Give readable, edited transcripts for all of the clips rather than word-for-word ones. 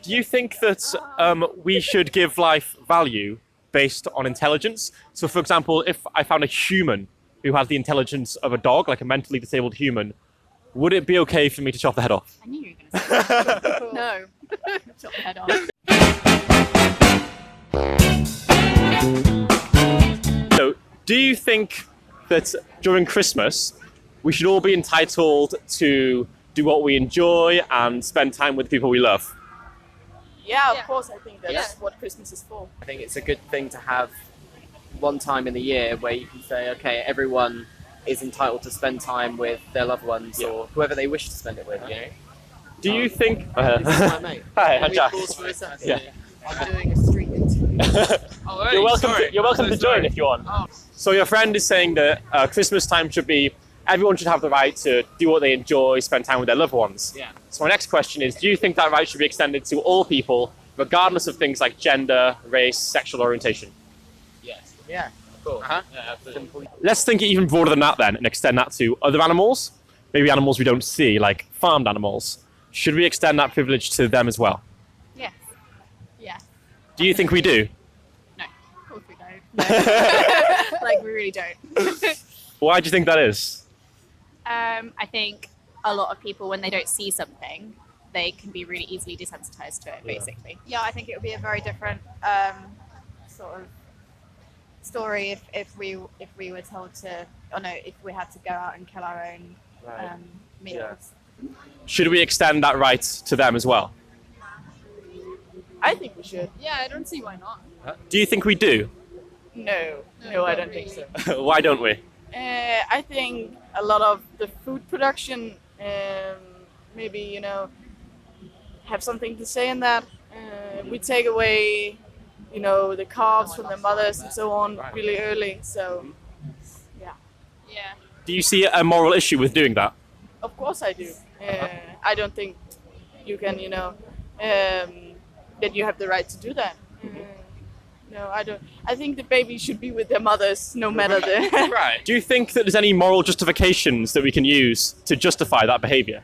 Do you think that we should give life value based on intelligence? So, for example, if I found a human who has the intelligence of a dog, like a mentally disabled human, would it be okay for me to chop the head off? I knew you were going to say that. No. Chop the head off. So, do you think that during Christmas we should all be entitled to do what we enjoy and spend time with the people we love? Yeah, of course. I think that's what Christmas is for. I think it's a good thing to have one time in the year where you can say, okay, everyone is entitled to spend time with their loved ones or whoever they wish to spend it with, you know? Do you think... This is my mate. Hi, Jack. Yeah. I'm doing a street interview. You're welcome to join if you want. Oh. So your friend is saying that Christmas time should be, everyone should have the right to do what they enjoy, spend time with their loved ones. Yeah. So my next question is, do you think that right should be extended to all people, regardless of things like gender, race, sexual orientation? Yes. Yeah. Cool. Uh-huh. Yeah, absolutely. Let's think even broader than that then, and extend that to other animals, maybe animals we don't see, like farmed animals. Should we extend that privilege to them as well? Yes. Yeah. Do you think we do? No. Of course we don't. Like, we really don't. Why do you think that is? I think a lot of people, when they don't see something, they can be really easily desensitized to it, basically. Yeah, I think it would be a very different sort of story if we were told to, or no, if we had to go out and kill our own meals. Should we extend that right to them as well? I think we should. Yeah, I don't see why not. Do you think we do? No, I don't think so. Why don't we? I think a lot of the food production, maybe, you know, have something to say in that. We take away, you know, the carbs from their mothers and so on really early. So, yeah. Yeah. Do you see a moral issue with doing that? Of course I do. I don't think you can, you know, that you have the right to do that. No, I don't. I think the babies should be with their mothers, no matter the... Right. Do you think that there's any moral justifications that we can use to justify that behaviour?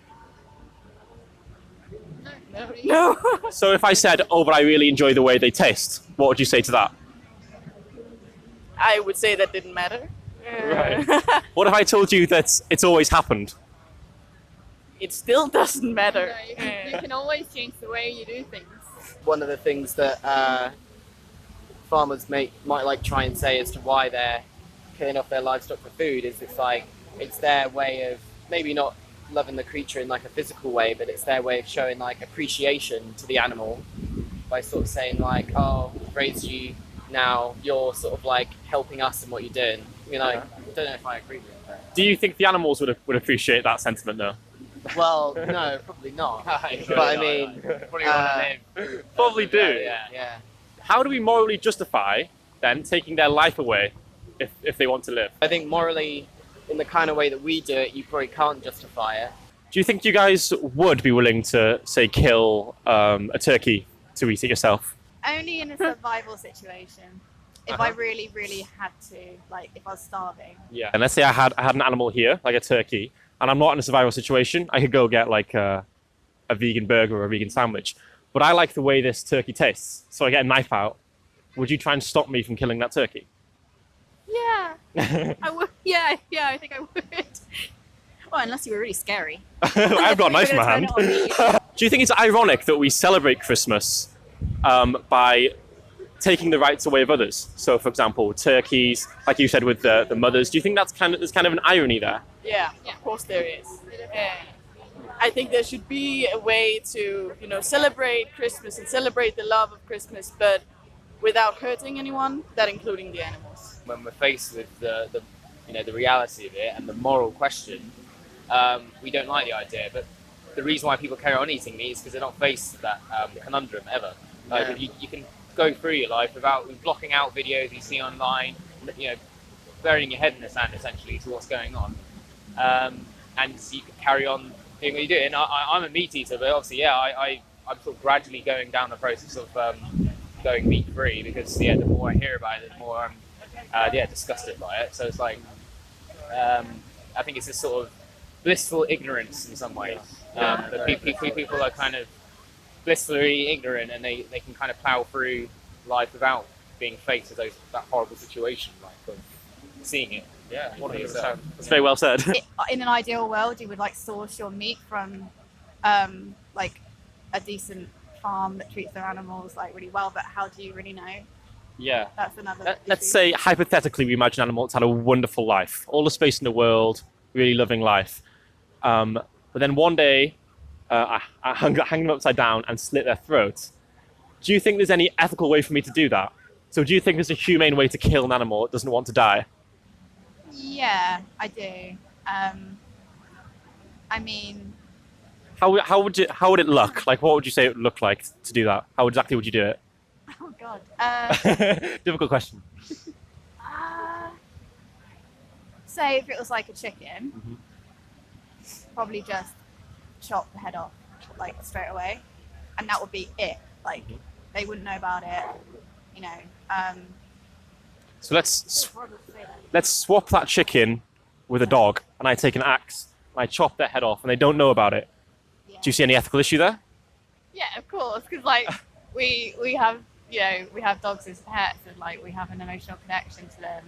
No. So if I said, oh, but I really enjoy the way they taste, what would you say to that? I would say that didn't matter. Right. What if I told you that it's always happened? It still doesn't matter. No, you can always change the way you do things. One of the things that farmers might like try and say as to why they're killing off their livestock for food is it's their way of maybe not loving the creature in like a physical way, but it's their way of showing like appreciation to the animal by sort of saying like, oh, we've raised you, now you're sort of like helping us in what you're doing. You know, I don't know if I agree with that. Do you think the animals would appreciate that sentiment though? Well, no, probably not. But I mean, Probably want to live. Probably do. Yeah. How do we morally justify then taking their life away if they want to live? I think morally, in the kind of way that we do it, you probably can't justify it. Do you think you guys would be willing to, say, kill a turkey to eat it yourself? Only in a survival situation. If I really, really had to, like if I was starving. Yeah. And let's say I had an animal here, like a turkey, and I'm not in a survival situation, I could go get like a vegan burger or a vegan sandwich. But I like the way this turkey tastes, so I get a knife out. Would you try and stop me from killing that turkey? Yeah. I would. Yeah, I think I would. Well, unless you were really scary. I've got a knife in my hand. Do you think it's ironic that we celebrate Christmas by taking the rights away of others? So, for example, turkeys, like you said with the mothers. Do you think there's kind of an irony there? Yeah, of course there is. I think there should be a way to, you know, celebrate Christmas and celebrate the love of Christmas, but without hurting anyone, that including the animals. When we're faced with the reality of it and the moral question, we don't like the idea. But the reason why people carry on eating meat is because they're not faced with that conundrum ever. You can go through your life without blocking out videos you see online, you know, burying your head in the sand essentially to what's going on, and you can carry on doing what you do. And I'm a meat eater, but obviously, I'm sort of gradually going down the process of going meat free because the more I hear about it, the more I'm disgusted by it. So it's like I think it's this sort of blissful ignorance in some ways that people are kind of blissfully ignorant, and they can kind of plow through life without being faced with that horrible situation, like of seeing it. Yeah, 100%. That's very well said. In an ideal world, you would like source your meat from like a decent farm that treats their animals like really well, but how do you really know? Yeah. That's another Let's issue. say, hypothetically, we imagine animals had a wonderful life, all the space in the world, really loving life. But then one day, I hang them upside down and slit their throats. Do you think there's any ethical way for me to do that? So do you think there's a humane way to kill an animal that doesn't want to die? Yeah, I do. I mean, How would it look? Like, what would you say it would look like to do that? How exactly would you do it? oh god. Difficult question. Say if it was like a chicken, probably just chop the head off like straight away, and that would be it. Like they wouldn't know about it, you know. So let's swap that chicken with a dog, and I take an axe and I chop their head off, and they don't know about it. Yeah. Do you see any ethical issue there? Yeah, of course, because like we have we have dogs as pets, and like we have an emotional connection to them.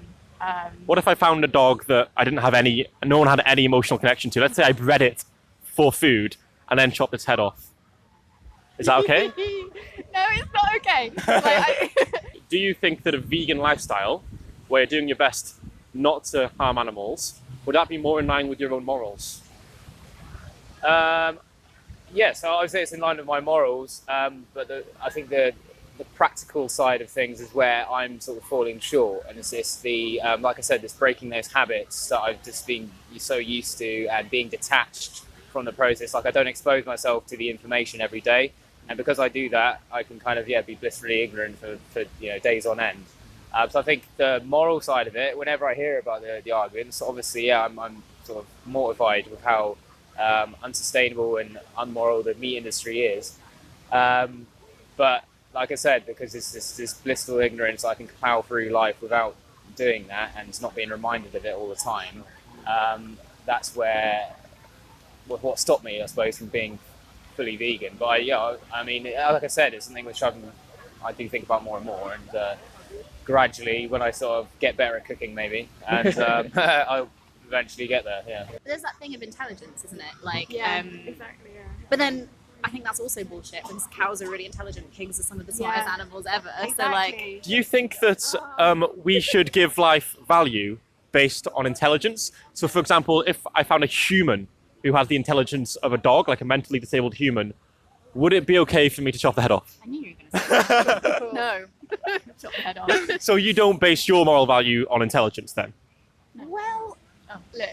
What if I found a dog that no one had any emotional connection to? Let's say I bred it for food and then chopped its head off. Is that okay? No, it's not okay. Like, Do you think that a vegan lifestyle, where you're doing your best not to harm animals, would that be more in line with your own morals? Yes, I would say it's in line with my morals, but I think the practical side of things is where I'm sort of falling short, and it's this like I said, this breaking those habits that I've just been so used to, and being detached from the process. Like I don't expose myself to the information every day, and because I do that, I can kind of be blissfully ignorant for days on end. So I think the moral side of it, whenever I hear about the arguments, obviously I'm sort of mortified with how unsustainable and unmoral the meat industry is. But like I said, because it's this blissful ignorance, I can plow through life without doing that and not being reminded of it all the time. That's what stopped me, I suppose, from being fully vegan. But I mean, like I said, it's something which I do think about more and more, and gradually, when I sort of get better at cooking, maybe, and I'll eventually get there. Yeah. There's that thing of intelligence, isn't it? Like, Exactly. Yeah. but then I think that's also bullshit. Because cows are really intelligent. Pigs are some of the smartest animals ever. So like, Do you think that we should give life value based on intelligence? So, for example, if I found a human who had the intelligence of a dog, like a mentally disabled human, would it be okay for me to chop the head off? I knew you were going to say that. No, chop the head off. So you don't base your moral value on intelligence then? well, look.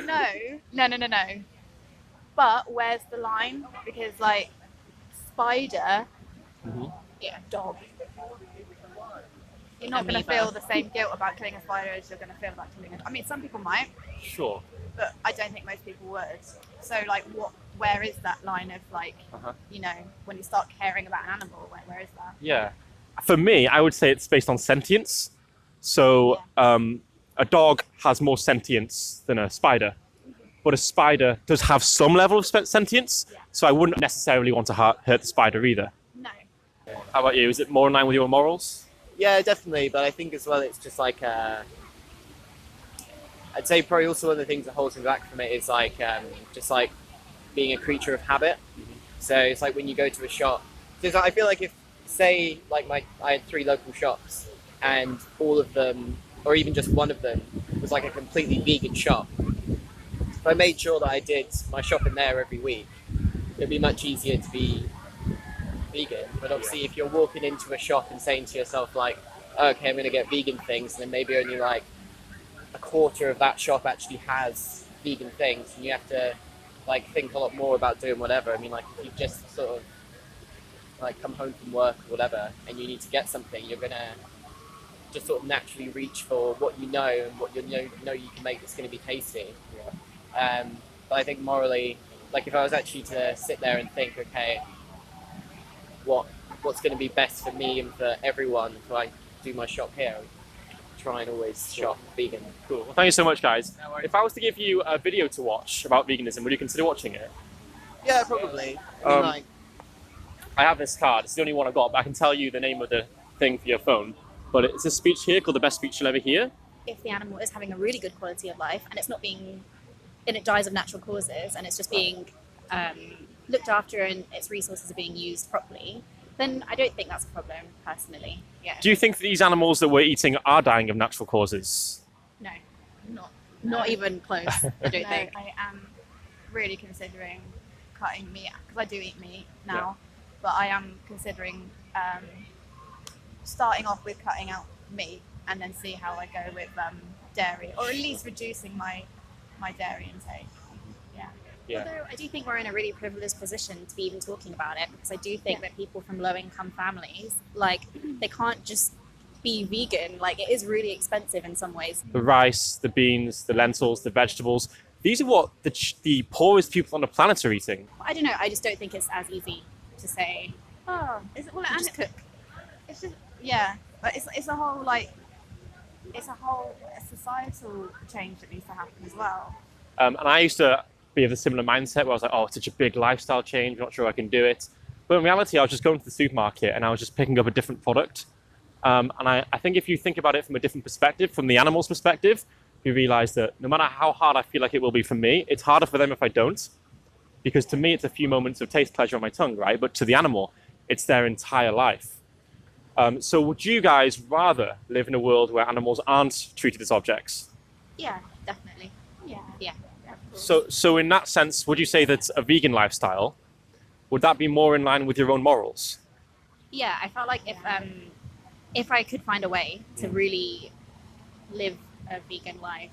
No. But where's the line? Because like spider, dog. You're not going to Amoeba. feel the same guilt about killing a spider as you're going to feel about killing a. I mean, some people might, Sure. but I don't think most people would. So like, where is that line of like, when you start caring about an animal? Where is that? Yeah. For me, I would say it's based on sentience. So a dog has more sentience than a spider, but a spider does have some level of sentience. Yeah. So I wouldn't necessarily want to hurt the spider either. No. How about you? Is it more in line with your morals? Yeah, definitely. But I think as well, it's just like I'd say probably also one of the things that holds me back from it is like just like being a creature of habit. So it's like when you go to a shop. So it's like, I feel like if say like I had 3 local shops and all of them, or even just one of them, was like a completely vegan shop. If I made sure that I did my shopping there every week, it'd be much easier to be vegan. But obviously if you're walking into a shop and saying to yourself like, okay, I'm going to get vegan things, and then maybe only like a quarter of that shop actually has vegan things, and you have to like think a lot more about doing whatever. I mean, like if you just sort of like come home from work or whatever and you need to get something, you're going to just sort of naturally reach for what you know and what you know you can make that's going to be tasty. But I think morally, like if I was actually to sit there and think, okay, what's going to be best for me and for everyone if I do my shop here, try and always shop vegan. Cool. Well, thank you so much, guys. No worries. If I was to give you a video to watch about veganism, would you consider watching it? Yeah, probably. I mean, Um, like, I have this card. It's the only one I got, but I can tell you the name of the thing for your phone. But it's a speech here called "The Best Speech You'll Ever Hear." If the animal is having a really good quality of life and it's not being, and it dies of natural causes and it's just being looked after and its resources are being used properly, then I don't think that's a problem, personally. Yeah. Do you think that these animals that we're eating are dying of natural causes? No, not even close. I don't No, think. I am really considering cutting meat because I do eat meat now, but I am considering starting off with cutting out meat and then see how I go with dairy, or at least reducing my dairy intake. Yeah. Although I do think we're in a really privileged position to be even talking about it, because I do think that people from low-income families, like, they can't just be vegan. Like, it is really expensive in some ways. The rice, the beans, the lentils, the vegetables. These are what the poorest people on the planet are eating. I don't know. I just don't think it's as easy to say. Oh, is it? Well, and Just cook. it's just but it's a whole societal change that needs to happen as well. And I used to be of a similar mindset where I was like, oh, it's such a big lifestyle change. I'm not sure I can do it. But in reality, I was just going to the supermarket and I was just picking up a different product. And I think if you think about it from a different perspective, from the animal's perspective, you realize that no matter how hard I feel like it will be for me, it's harder for them if I don't. Because to me, it's a few moments of taste pleasure on my tongue, right? But to the animal, it's their entire life. So would you guys rather live in a world where animals aren't treated as objects? Yeah, definitely. Yeah. Yeah. So in that sense, would you say that a vegan lifestyle, would that be more in line with your own morals? Yeah, I felt like if I could find a way to really live a vegan life,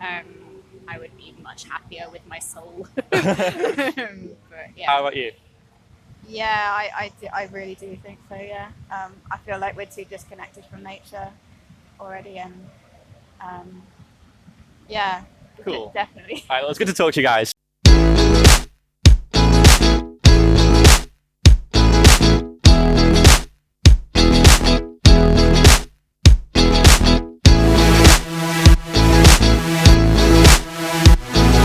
I would be much happier with my soul. But yeah. How about you? Yeah, I really do think so. Yeah, I feel like we're too disconnected from nature already, and yeah, Cool. definitely. All right, well, it's good to talk to you guys.